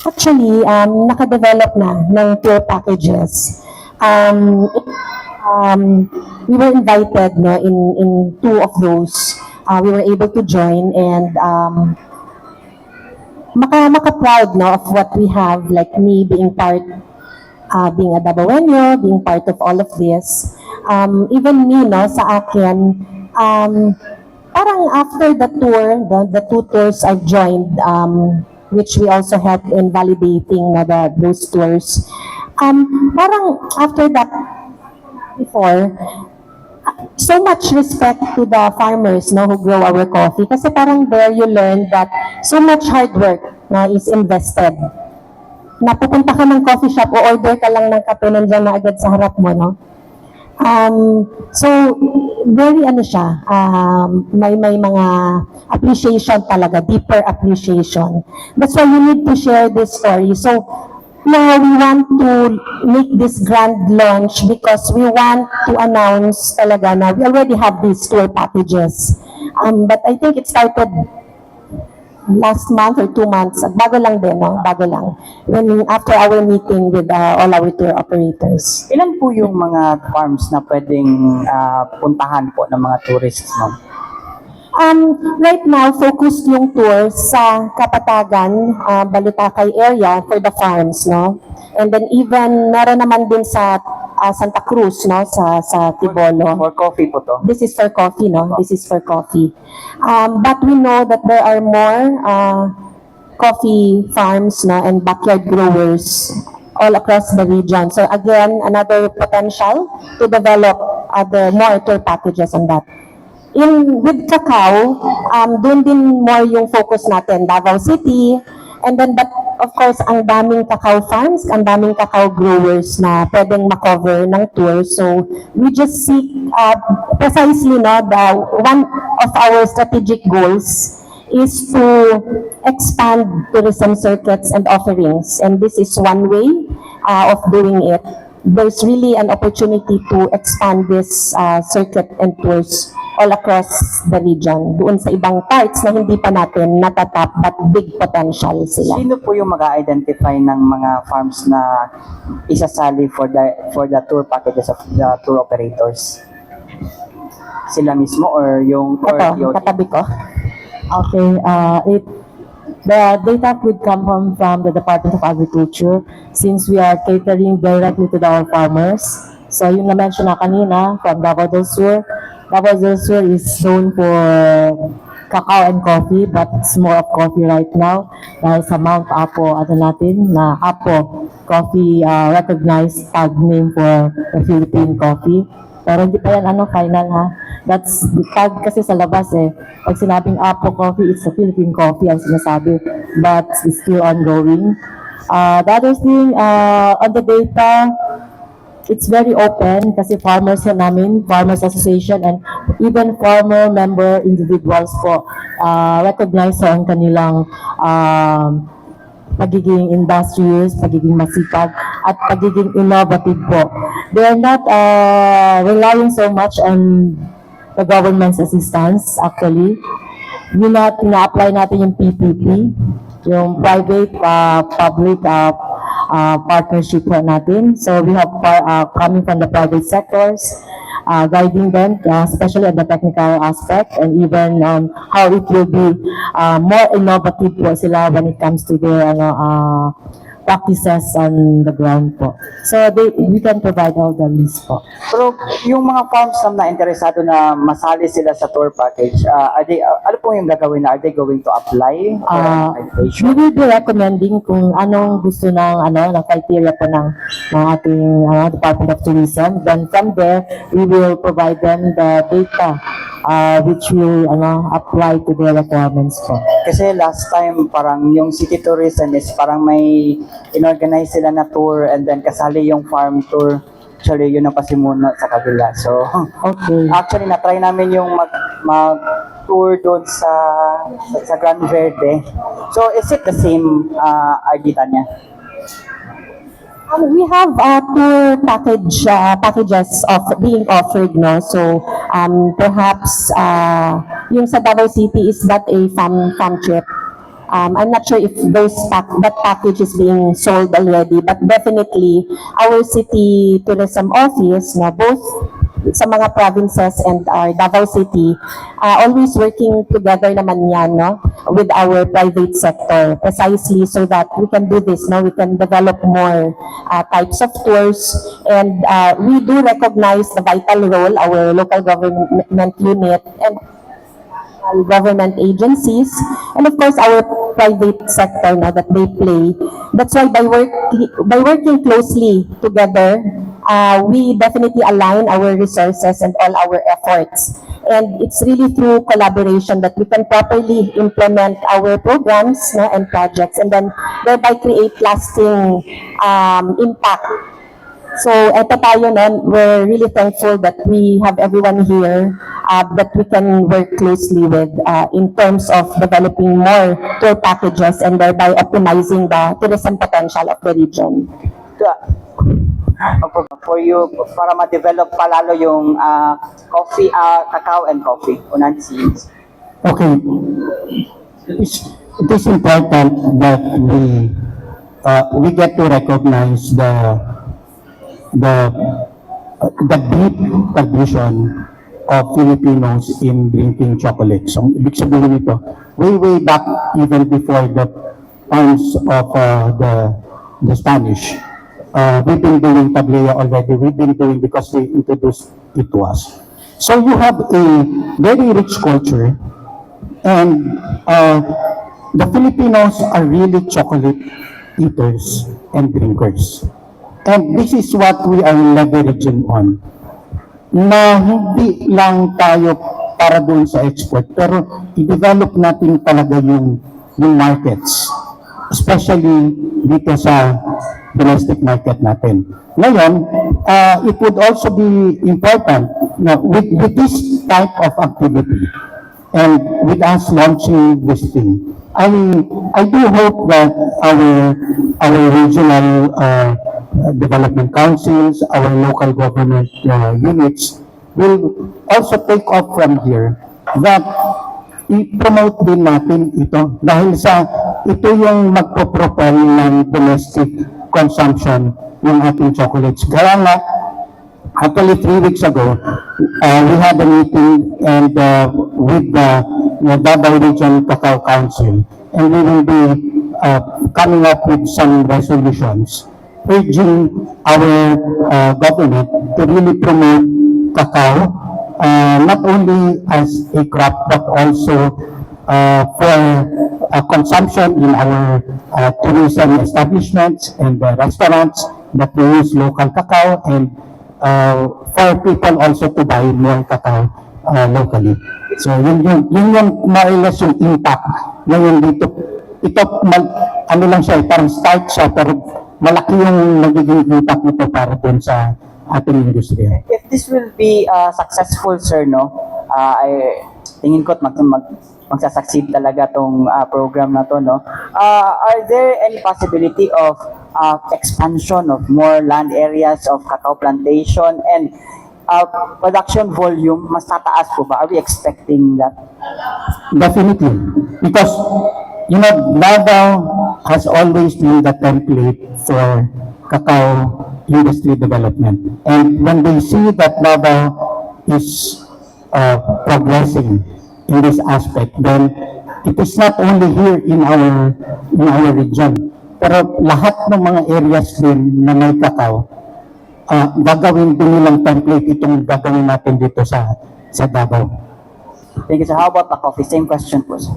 Actually, nakadevelop na ng tour packages. We were invited no, in two of those. We were able to join and maka-proud no, of what we have, like me being part, being a Dabawenyo, being part of all of this. Even me, no, sa akin, parang after the tour, the two tours I've joined, which we also helped in validating those tours. Parang after that, before, so much respect to the farmers no, who grow our coffee. Kasi parang there you learn that so much hard work na is invested. Napupunta ka ng coffee shop, o order ka lang ng kape, nandiyan na agad sa harap mo, no? So, very ano siya, may mga appreciation talaga, deeper appreciation. That's why we need to share this story. So, now we want to make this grand launch because we want to announce talaga na we already have these tour packages. But I think it started last month or 2 months. Bago lang din, no? Bago lang. After our meeting with all our tour operators. Ilan po yung mga farms na pwedeng puntahan po ng mga tourists, ma'am? Right now, focused yung tour sa Kapatagan, Balutakay area for the farms, no? And then even meron naman din sa Santa Cruz, no, sa Tibolo. For coffee po to? This is for coffee, no? This is for coffee. But we know that there are more coffee farms, no, and backyard growers all across the region. So again, another potential to develop other more tour packages on that. With cacao, doon din more yung focus natin, Davao City, and then but of course, ang daming cacao farms, ang daming cacao growers na pwedeng makover ng tour. So we just seek precisely no, one of our strategic goals is to expand tourism circuits and offerings, and this is one way of doing it. There's really an opportunity to expand this circuit and tours all across the region, doon sa ibang parts na hindi pa natin natatap but big potential sila. Sino po yung mag-identify ng mga farms na isasali for the tour packages of the tour operators? Sila mismo or yung Ito, katabi ko. Okay, the data could come from the Department of Agriculture since we are catering directly to our farmers. So yung na-mention na kanina from Davao del Sur, Davao del Sur is known for cacao and coffee, but it's more of coffee right now. Dahil sa Mount Apo, natin, na Apo Coffee recognized tag name for the Philippine coffee. Pero hindi pa yan final ha. That's the tag kasi sa labas eh. Pag sinabing Apo Coffee, it's a Philippine coffee ang sinasabi. But it's still ongoing. The other thing, on the data, it's very open kasi farmers namin, Farmers Association, and even farmer member individuals po recognize ang kanilang pagiging industrious, pagiging masipag, at pagiging innovative po. They are not relying so much on the government's assistance actually. Na-apply natin yung PPP, yung private public partnership natin. So we have coming from the private sectors, guiding them, especially on the technical aspect, and even how it will be more innovative po sila when it comes to their practices on the ground po. So we can provide all the list po. Pero yung mga farms na interesado na masali sila sa tour package, ano po yung gagawin na? Are they going to apply for invitation? We will be recommending kung anong gusto ng criteria po ng ating Department of Tourism. Then from there, we will provide them the data which will apply to their requirements po. Kasi last time parang yung city tourism is parang may inorganize sila na tour and then kasali yung farm tour. Actually, yun ang pasimuno sa kabila. So, Okay. actually, na-try namin yung mag-tour doon sa Grand Verde. So, is it the same idea niya? We have tour packages of being offered, no? So perhaps yung sa Davao City, is that a farm trip? I'm not sure if that package is being sold already, but definitely our city tourism office, na both sa mga provinces and our Davao City, always working together naman yan, no, with our private sector, precisely so that we can do this, no, we can develop more types of tours, and we do recognize the vital role our local government unit and government agencies, and of course our private sector na that they play. That's why by working closely together, we definitely align our resources and all our efforts. And it's really through collaboration that we can properly implement our programs, no, and projects, and then thereby create lasting impact. So, eto tayo, no, we're really thankful that we have everyone here that we can work closely with in terms of developing more tour packages and thereby optimizing the tourism potential of the region. For you, para ma-develop palalo yung coffee, cacao and coffee. Unan si Okay. It is important that we get to recognize the deep tradition of Filipinos in drinking chocolate. So, ibig sabihin nito, way back even before the times of the Spanish. We've been doing tablea already. We've been doing because they introduced it to us. So you have a very rich culture, and the Filipinos are really chocolate eaters and drinkers. And this is what we are leveraging on. Na hindi lang tayo para doon sa export, pero i-develop natin talaga yung markets. Especially dito sa domestic market natin. Ngayon, it would also be important with this type of activity and with us launching this thing. I do hope that our regional development councils, our local government units will also take off from here, that i-promote din natin ito dahil sa ito yung magpo-propel ng domestic consumption ng ating chocolates. Kaya nga, actually 3 weeks ago, we had a meeting and with the Davao Region Cacao Council, and we will be coming up with some resolutions urging our government to really promote cacao, not only as a crop but also for consumption in our tourism establishments and restaurants that we use local cacao, and for people also to buy more cacao locally. So yun yung mailas yung impact ngayon dito. Ito, ano lang siya, parang start siya, pero malaki yung nagiging impact nito para dun sa ating industriya. if this will be successful, sir, no, tingin ko magsasucceed talaga tong program na to, no. Are there any possibility of expansion of more land areas of cacao plantation and production volume mas tataas po ba? Are we expecting that? Definitely. Because, Davao has always been the template for cacao industry development. And when they see that Davao is progressing in this aspect, then it is not only here in our region, pero lahat ng mga areas din na may cacao, gagawin din nilang template itong gagawin natin dito sa Davao. Thank you, sir. How about the coffee? Same question po, sir.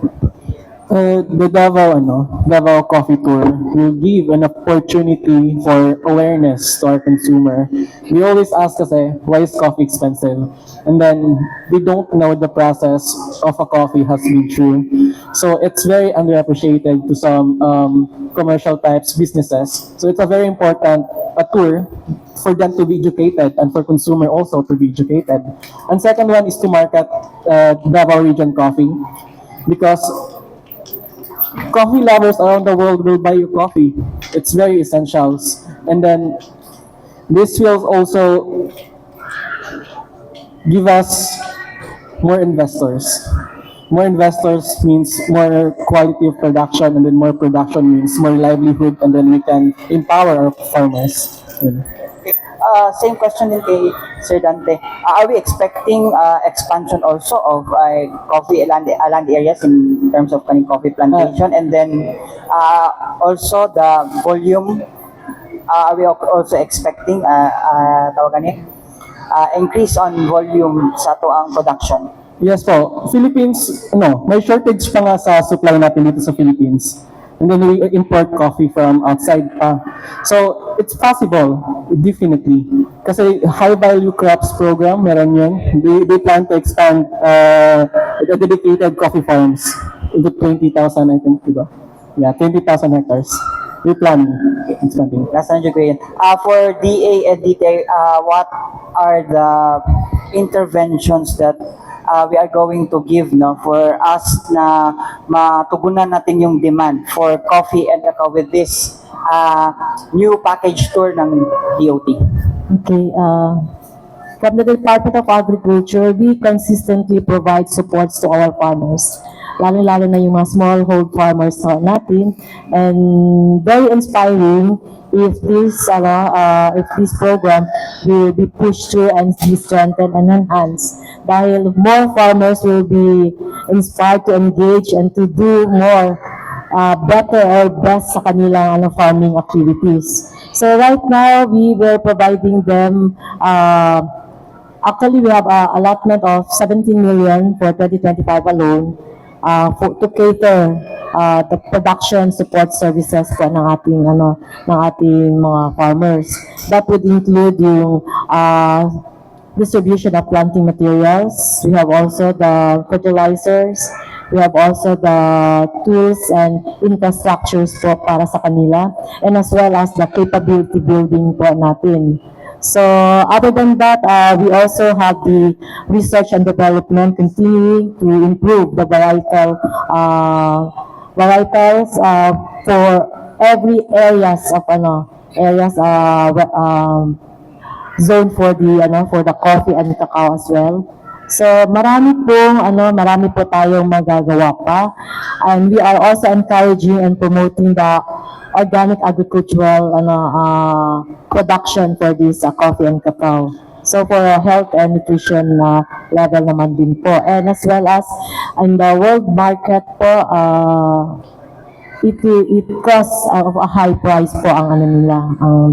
The Davao Coffee Tour will give an opportunity for awareness to our consumer. We always ask kasi, why is coffee expensive? And then they don't know the process of a coffee has been through. So it's very underappreciated to some commercial types businesses. So it's a very important tour for them to be educated and for consumer also to be educated. And second one is to market Davao Region coffee, because coffee lovers around the world will buy your coffee. It's very essential. And then this will also give us more investors. more investors means more quality of production, and then more production means more livelihood, and then we can empower our farmers. Yun. Same question din kay Sir Dante. Are we expecting expansion also of coffee land areas in terms of kaning coffee plantation, and then also the volume? Are we also expecting tawagan niya? Increase on volume sa tuang production? Yes po. Philippines, may shortage pa nga sa supply natin dito sa Philippines. And then we import coffee from outside pa. So, it's possible, definitely. Kasi high value crops program, meron yun. They plan to expand the dedicated coffee farms into 20,000, I think, diba? Yeah, 20,000 hectares. We plan expanding. Last na dyan ko yun. For DA and DTI, what are the interventions that we are going to give for us na matugunan natin yung demand for coffee and cacao with this new package tour ng DOT? Okay, from the Department of Agriculture, we consistently provide supports to our farmers. Lalo-lalo na yung mga smallhold farmers natin. And very inspiring if this program will be pushed through and be strengthened and enhanced. Dahil more farmers will be inspired to engage and to do more better or best sa kanilang farming activities. So right now, we were providing them, actually we have a allotment of 17 million for 2025 alone to cater the production support services po ng ating mga farmers. That would include yung distribution of planting materials. We have also the fertilizers. We have also the tools and infrastructures po para sa kanila, and as well as the capability building po natin. So other than that, we also have the research and development continuing to improve the varietals for every areas of zone for the coffee and cacao as well. So marami po tayong magagawa pa, and we are also encouraging and promoting the organic agricultural production for this coffee and cacao. So for health and nutrition level naman din po, and as well as in the world market po, it costs of a high price po ang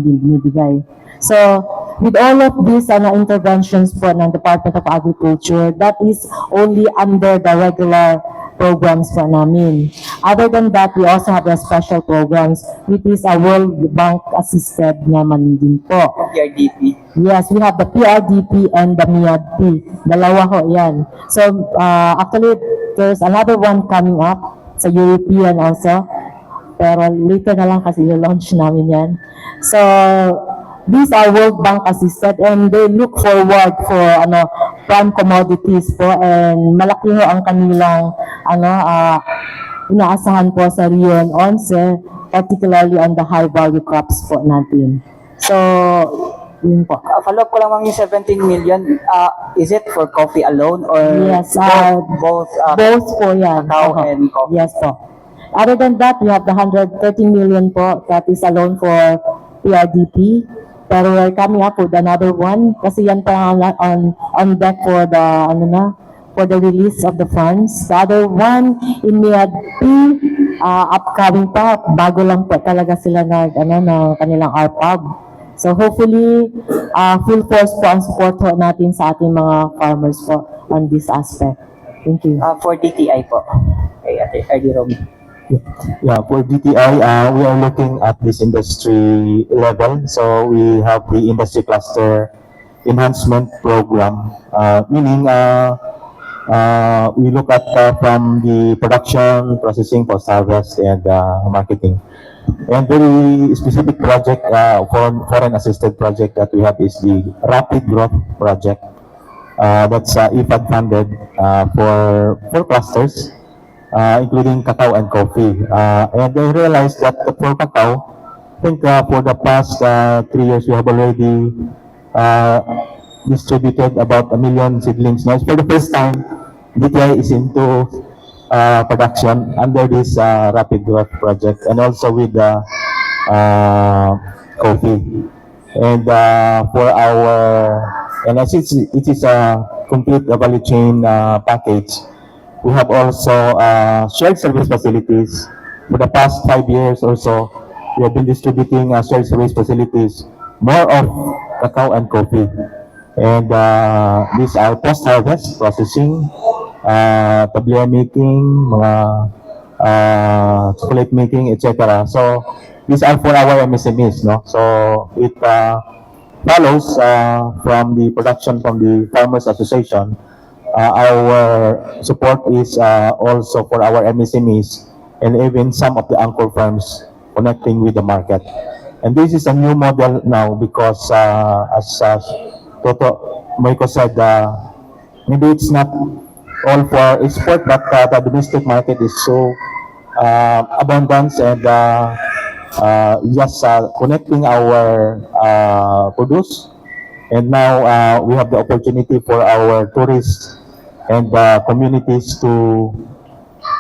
binibigay. So with all of these interventions po ng Department of Agriculture, that is only under the regular programs po namin. Other than that, we also have the special programs, which is a World Bank assisted naman din po. PRDP. Yes, we have the PRDP and the MIADP. Dalawa ho yan. So actually, there's another one coming up sa European also. Pero later na lang kasi i-launch namin yan. So these are World Bank assisted, and they look forward for prime commodities po, and malaki ho ang kanilang inaasahan po sa Rion 11, particularly on the high value crops po natin. So yun po. Follow-up ko lang ma'am, yung 17 million, is it for coffee alone or Yes, both both po yan. cacao and coffee? Yes po. Other than that, we have the 130 million po that is alone for PRDP. Pero we're coming up with another one kasi yan pa on deck for the release of the funds. The other one in MIADP, upcoming pa, bago lang po talaga sila ng kanilang RPAB. So hopefully, full force po ang support po natin sa ating mga farmers po on this aspect. Thank you. For DTI po. Okay, Ate Romy. Yeah, for DTI, we are looking at this industry level. So we have the industry cluster enhancement program, meaning we look at from the production, processing, post-harvest, and marketing. And very specific project, foreign assisted project that we have is the Rapid Growth Project. That's IFAD funded for 4 clusters. Including cacao and coffee. And I realized that for cacao, I think for the past 3 years, we have already distributed about 1 million seedlings. Now, for the first time, DTI is into production under this rapid growth project, and also with the coffee. And for as it is a complete value chain package, we have also shared service facilities. For the past 5 years or so, we have been distributing shared service facilities, more of cacao and coffee. And these are post-harvest processing, tablia making, mga chocolate making, etc. So these are for our MSMEs, no? So it follows from the production from the Farmers Association. Our support is also for our MSMEs and even some of the anchor firms connecting with the market. And this is a new model now because as Toto Moico said, maybe it's not all for export, but the domestic market is so abundance, and just connecting our produce. And now we have the opportunity for our tourists and communities to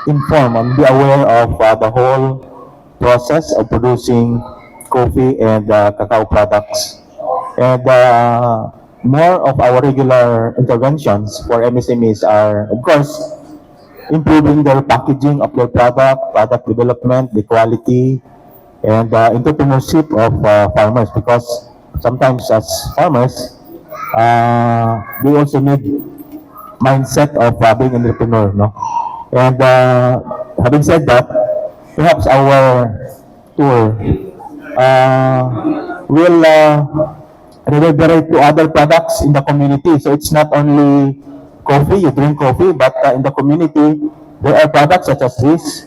inform and be aware of the whole process of producing coffee and cacao products. And more of our regular interventions for MSMEs are, of course, improving their packaging of their product development, the quality, and entrepreneurship of farmers, because sometimes as farmers, they also need mindset of being an entrepreneur, no? And having said that, perhaps our tour will reverberate to other products in the community. So it's not only coffee, you drink coffee, but in the community, there are products such as this,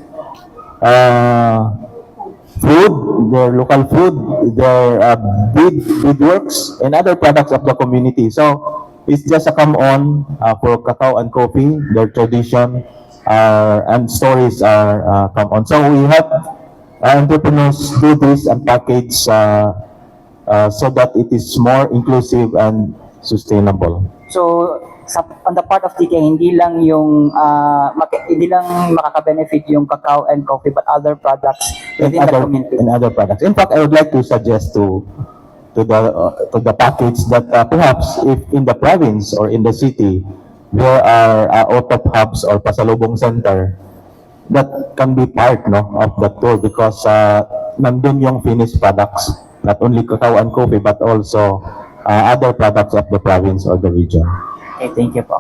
food, their local food, their beadworks, and other products of the community. So it's just a come on for cacao and coffee, their tradition, and stories are come on. So we have entrepreneurs do this and package so that it is more inclusive and sustainable. So on the part of TK, hindi lang makaka-benefit yung cacao and coffee, but other products within the community. And other products. In fact, I would like to suggest to the package that perhaps if in the province or in the city there are OTOP hubs or pasalubong center, that can be part, no, of the tour, because nandun yung finished products, not only cacao and coffee but also other products of the province or the region. Okay, thank you po.